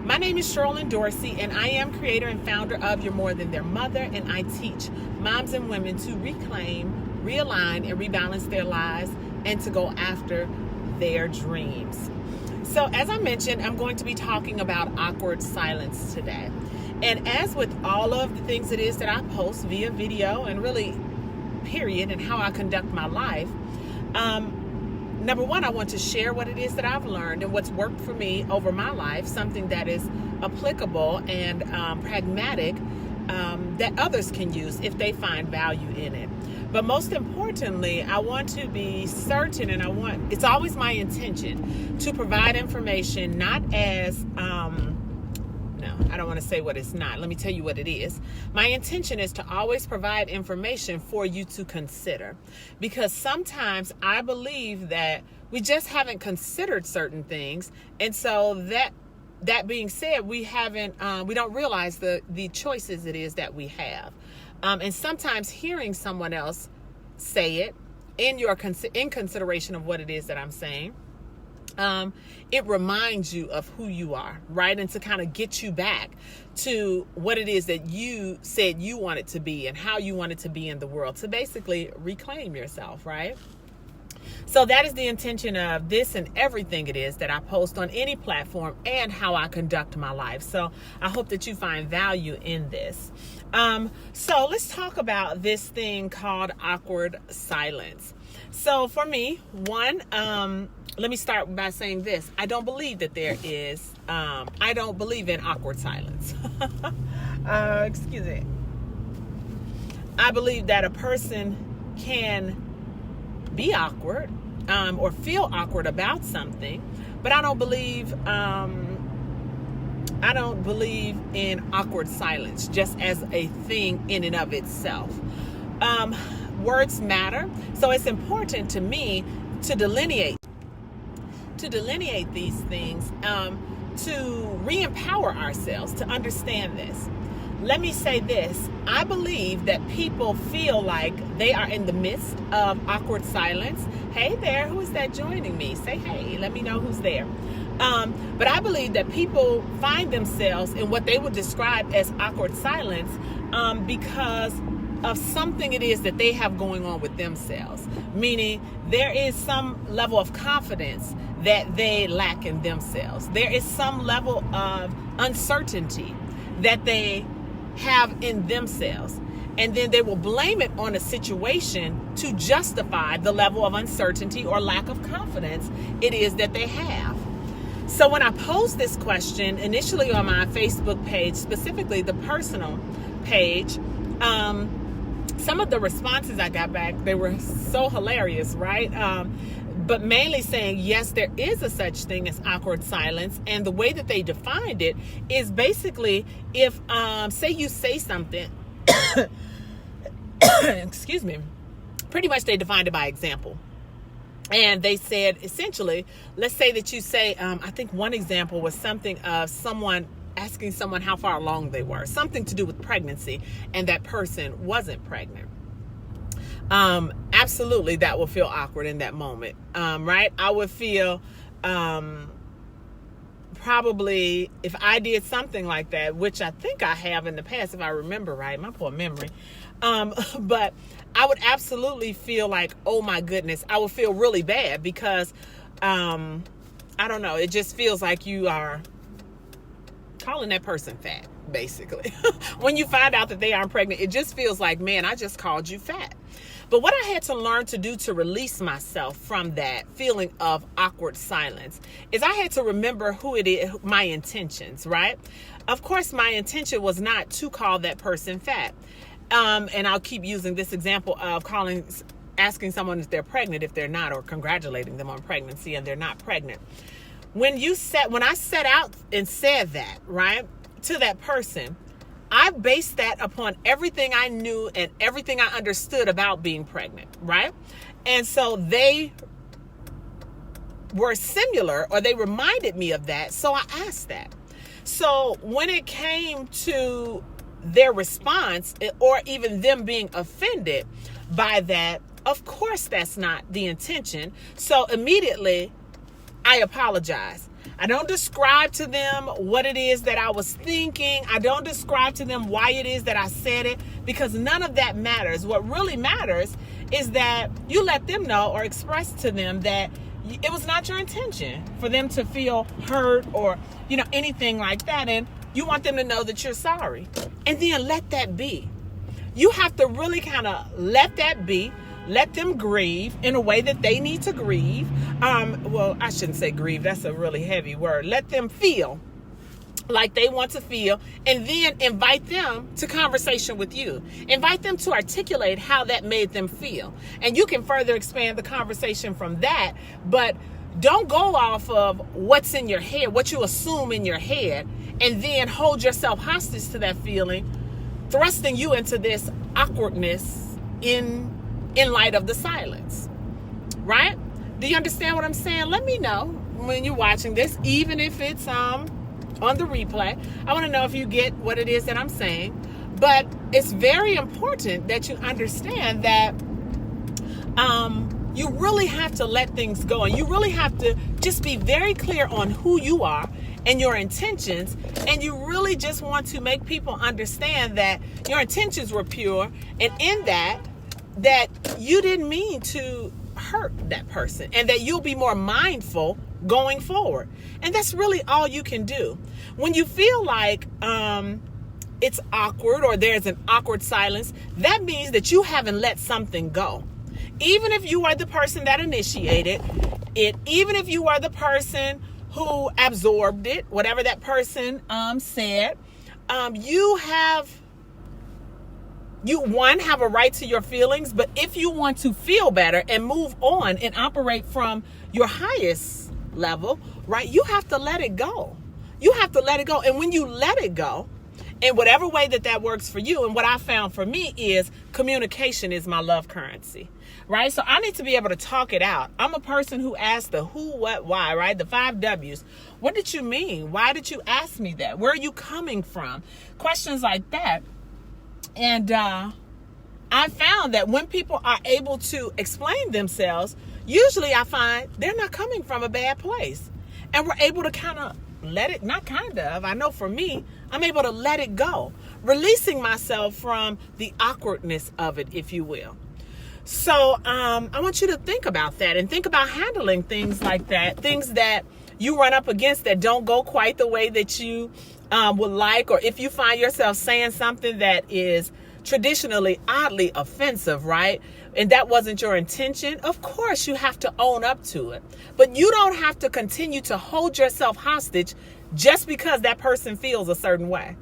My name is Sherlyn Dorsey, and I am creator and founder of You're More Than Their Mother, and I teach moms and women to reclaim, realign, and rebalance their lives and to go after their dreams. So as I mentioned, I'm going to be talking about awkward silence today. And as with all of the things it is that I post via video and really period and how I conduct my life, number one, I want to share what it is that I've learned and what's worked for me over my life, something that is applicable and pragmatic that others can use if they find value in it. But most importantly, I want to be certain, and it's always my intention to provide information not as, no, I don't want to say what it's not. Let me tell you what it is. My intention is to always provide information for you to consider, because sometimes I believe that we just haven't considered certain things. And so that being said, we don't realize the choices it is that we have. And sometimes hearing someone else say it in consideration of what it is that I'm saying, it reminds you of who you are, right? And to kind of get you back to what it is that you said you wanted to be and how you wanted to be in the world, to basically reclaim yourself, right? So that is the intention of this and everything it is that I post on any platform and how I conduct my life. So I hope that you find value in this. So let's talk about this thing called awkward silence. So for me, one, let me start by saying this. I don't believe that I don't believe in awkward silence. Excuse me. I believe that a person can be awkward or feel awkward about something, but I don't believe in awkward silence just as a thing in and of itself. Words matter, so it's important to me to delineate these things, to re-empower ourselves to understand this. Let me say this. I believe that people feel like they are in the midst of awkward silence. Hey there, who is that joining me? Say hey, let me know who's there. But I believe that people find themselves in what they would describe as awkward silence because of something it is that they have going on with themselves. Meaning there is some level of confidence that they lack in themselves. There is some level of uncertainty that they have in themselves. And then they will blame it on a situation to justify the level of uncertainty or lack of confidence it is that they have. So when I posed this question initially on my Facebook page, specifically the personal page, some of the responses I got back, they were so hilarious, right? But mainly saying, yes, there is a such thing as awkward silence. And the way that they defined it is basically if, say you say something, excuse me, pretty much they defined it by example. And they said, essentially, let's say that you say, I think one example was something of someone asking someone how far along they were, something to do with pregnancy, and that person wasn't pregnant. Absolutely, that will feel awkward in that moment, right? I would feel probably if I did something like that, which I think I have in the past, if I remember right, my poor memory. But I would absolutely feel like, oh my goodness, I would feel really bad because, I don't know, it just feels like you are calling that person fat, basically. When you find out that they aren't pregnant, it just feels like, man, I just called you fat. But what I had to learn to do to release myself from that feeling of awkward silence is I had to remember who it is, my intentions, right? Of course, my intention was not to call that person fat. And I'll keep using this example of asking someone if they're pregnant, if they're not, or congratulating them on pregnancy and they're not pregnant. When I set out and said that, right, to that person, I based that upon everything I knew and everything I understood about being pregnant, right? And so they were similar, or they reminded me of that, so I asked that. So when it came to their response, or even them being offended by that, of course that's not the intention. So immediately I apologize. I don't describe to them what it is that I was thinking. I don't describe to them why it is that I said it, because none of that matters. What really matters is that you let them know or express to them that it was not your intention for them to feel hurt or, anything like that. And you want them to know that you're sorry. And then let that be. You have to really kind of let that be. Let them grieve in a way that they need to grieve. Well, I shouldn't say grieve. That's a really heavy word. Let them feel like they want to feel, and then invite them to conversation with you. Invite them to articulate how that made them feel. And you can further expand the conversation from that, but don't go off of what's in your head, what you assume in your head, and then hold yourself hostage to that feeling, thrusting you into this awkwardness in light of the silence, right? Do you understand what I'm saying? Let me know when you're watching this, even if it's on the replay. I want to know if you get what it is that I'm saying. But it's very important that you understand that you really have to let things go, and you really have to just be very clear on who you are and your intentions, and you really just want to make people understand that your intentions were pure, and in that you didn't mean to hurt that person, and that you'll be more mindful going forward. And that's really all you can do. When you feel like it's awkward or there's an awkward silence, that means that you haven't let something go. Even if you are the person that initiated it, even if you are the person who absorbed it, whatever that person said, you have a right to your feelings. But if you want to feel better and move on and operate from your highest level, right, you have to let it go. You have to let it go. And when you let it go, in whatever way that works for you, and what I found for me is communication is my love currency, right? So I need to be able to talk it out. I'm a person who asks the who, what, why, right? The 5 W's. What did you mean? Why did you ask me that? Where are you coming from? Questions like that. And I found that when people are able to explain themselves, usually I find they're not coming from a bad place. And we're able to kind of I know for me, I'm able to let it go, releasing myself from the awkwardness of it, if you will. So I want you to think about that and think about handling things like that, things that you run up against that don't go quite the way that you would like, or if you find yourself saying something that is traditionally oddly offensive, right? And that wasn't your intention. Of course, you have to own up to it. But you don't have to continue to hold yourself hostage just because that person feels a certain way.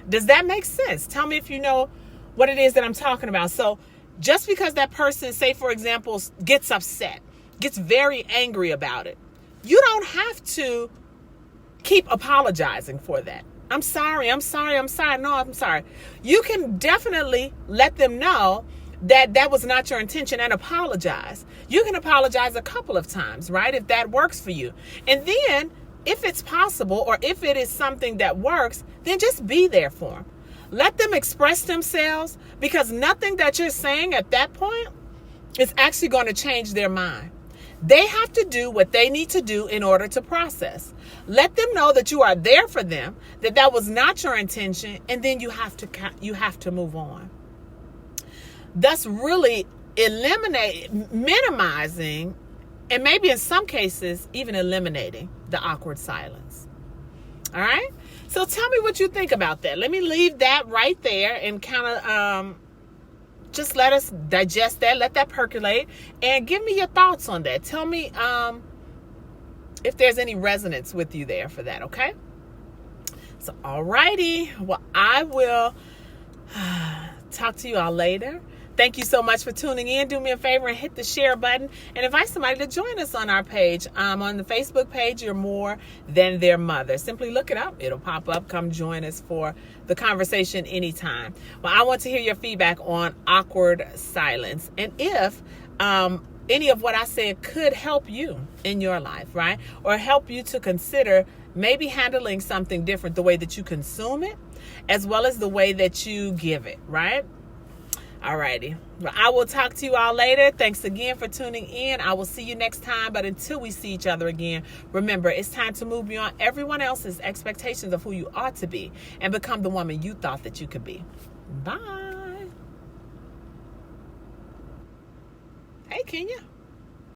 Does that make sense? Tell me if you know what it is that I'm talking about. So just because that person, say for example, gets upset, gets very angry about it, you don't have to keep apologizing for that. I'm sorry. No, I'm sorry. You can definitely let them know that was not your intention and apologize. You can apologize a couple of times, right? If that works for you. And then if it's possible, or if it is something that works, then just be there for them. Let them express themselves, because nothing that you're saying at that point is actually going to change their mind. They have to do what they need to do in order to process. Let them know that you are there for them, that was not your intention, and then you have to move on. Thus really minimizing, and maybe in some cases even eliminating the awkward silence. All right? So tell me what you think about that. Let me leave that right there and kind of just let us digest that, let that percolate, and give me your thoughts on that. Tell me if there's any resonance with you there for that, okay? So, alrighty. Well, I will talk to you all later. Thank you so much for tuning in. Do me a favor and hit the share button, and invite somebody to join us on our page. On the Facebook page, You're More Than Their Mother. Simply look it up. It'll pop up. Come join us for the conversation anytime. Well, I want to hear your feedback on awkward silence, and if any of what I said could help you in your life, right? Or help you to consider maybe handling something different, the way that you consume it, as well as the way that you give it, right? Alrighty. Well, I will talk to you all later. Thanks again for tuning in. I will see you next time. But until we see each other again, remember, it's time to move beyond everyone else's expectations of who you ought to be and become the woman you thought that you could be. Bye. Hey, Kenya.